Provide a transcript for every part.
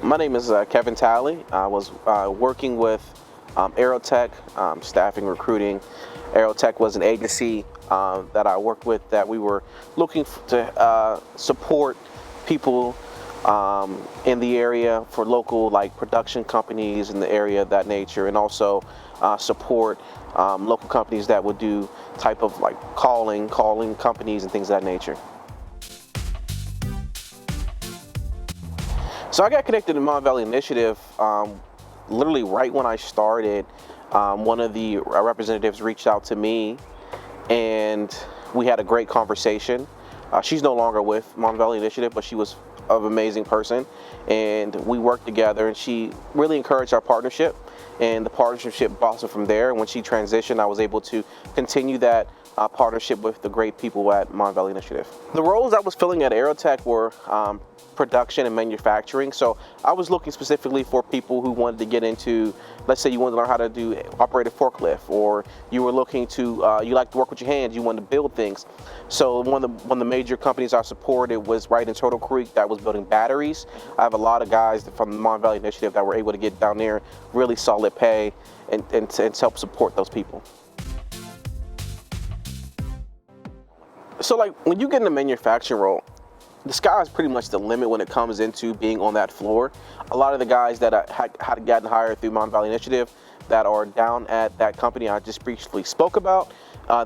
My name is Kevin Talley. I was working with Aerotek, staffing, recruiting. Aerotek was an agency that I worked with that we were looking to support people in the area for local production companies in the area of that nature, and also support local companies that would do type of calling companies and things of that nature. So I got connected to Mon Valley Initiative literally right when I started. One of the representatives reached out to me and we had a great conversation. She's no longer with Mon Valley Initiative, but she was an amazing person, and we worked together, and she really encouraged our partnership, and the partnership blossomed from there. When she transitioned, I was able to continue that partnership with the great people at Mon Valley Initiative. The roles I was filling at Aerotek were production and manufacturing. So I was looking specifically for people who wanted to get into, let's say you wanted to learn how to operate a forklift, or you were looking to, you like to work with your hands, you wanted to build things. So one of the major companies I supported was right in Turtle Creek that was building batteries. I have a lot of guys from the Mon Valley Initiative that were able to get down there, really solid pay, and help support those people. So when you get in a manufacturing role, the sky is pretty much the limit when it comes into being on that floor. A lot of the guys that had gotten hired through Mon Valley Initiative that are down at that company I just briefly spoke about,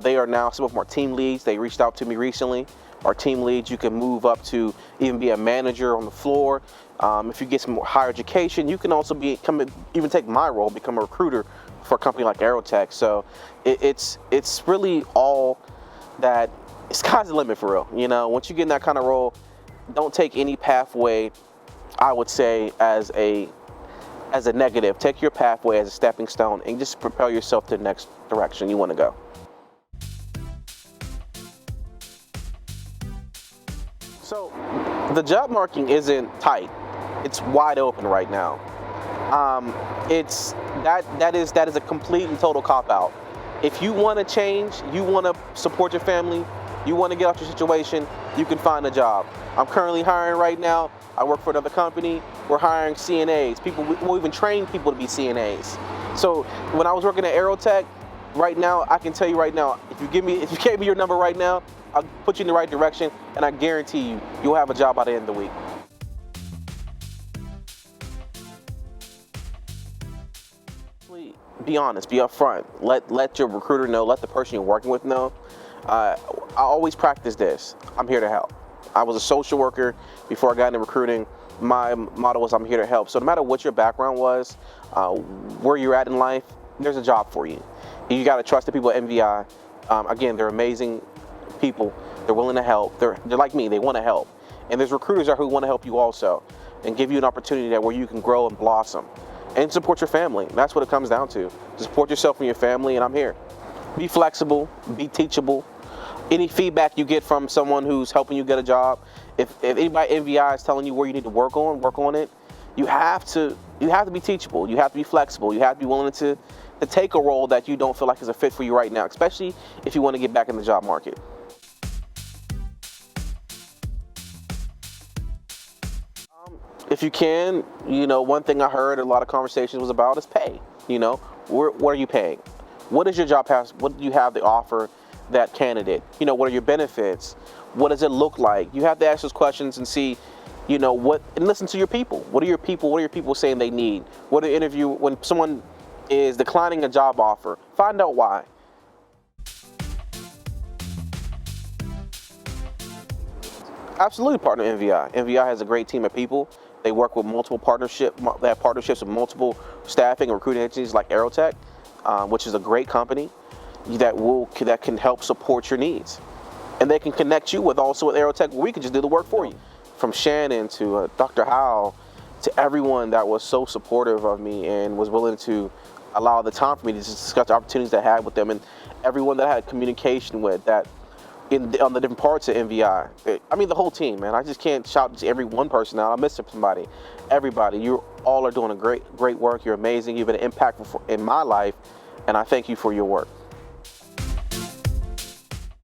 they are now some of our team leads. They reached out to me recently. Our team leads, you can move up to even be a manager on the floor. If you get some more higher education, you can also even take my role, become a recruiter for a company like Aerotek. So it's really all that. Sky's the limit for real. You know, once you get in that kind of role, don't take any pathway, I would say, as a negative. Take your pathway as a stepping stone and just propel yourself to the next direction you want to go. So the job market isn't tight. It's wide open right now. That is a complete and total cop-out. If you want to change, you want to support your family, you want to get off your situation, you can find a job. I'm currently hiring right now. I work for another company. We're hiring CNAs. We'll even train people to be CNAs. So when I was working at Aerotek, right now, I can tell you right now, if you gave me your number right now, I'll put you in the right direction, and I guarantee you, you'll have a job by the end of the week. Be honest, be upfront. Let your recruiter know, let the person you're working with know. I always practice this. I'm here to help. I was a social worker before I got into recruiting. My motto was I'm here to help. So no matter what your background was, where you're at in life, there's a job for you. You got to trust the people at MVI. Again, they're amazing people. They're willing to help. They're like me. They want to help. And there's recruiters out who want to help you also and give you an opportunity where you can grow and blossom and support your family. That's what it comes down to. Support yourself and your family, and I'm here. Be flexible, be teachable. Any feedback you get from someone who's helping you get a job, if anybody at MVI is telling you where you need to work on it, you have to be teachable. You have to be flexible. You have to be willing to take a role that you don't feel like is a fit for you right now, especially if you want to get back in the job market. If you can, one thing I heard a lot of conversations was about is pay. What are you paying? What is your job pass? What do you have to offer that candidate? What are your benefits? What does it look like? You have to ask those questions and see, and listen to your people. What are your people saying they need? What an interview when someone is declining a job offer? Find out why. Absolutely partner MVI. MVI has a great team of people. They work with multiple partnerships. They have partnerships with multiple staffing and recruiting agencies like Aerotek, which is a great company that can help support your needs. And they can connect you with Aerotek, where we can just do the work for you. From Shannon to Dr. Howell to everyone that was so supportive of me and was willing to allow the time for me to discuss the opportunities I had with them, and everyone that I had communication with that on the different parts of MVI. I mean, the whole team, man. I just can't shout to every one person out. I missed somebody. Everybody, you all are doing a great work. You're amazing. You've been impactful in my life, and I thank you for your work.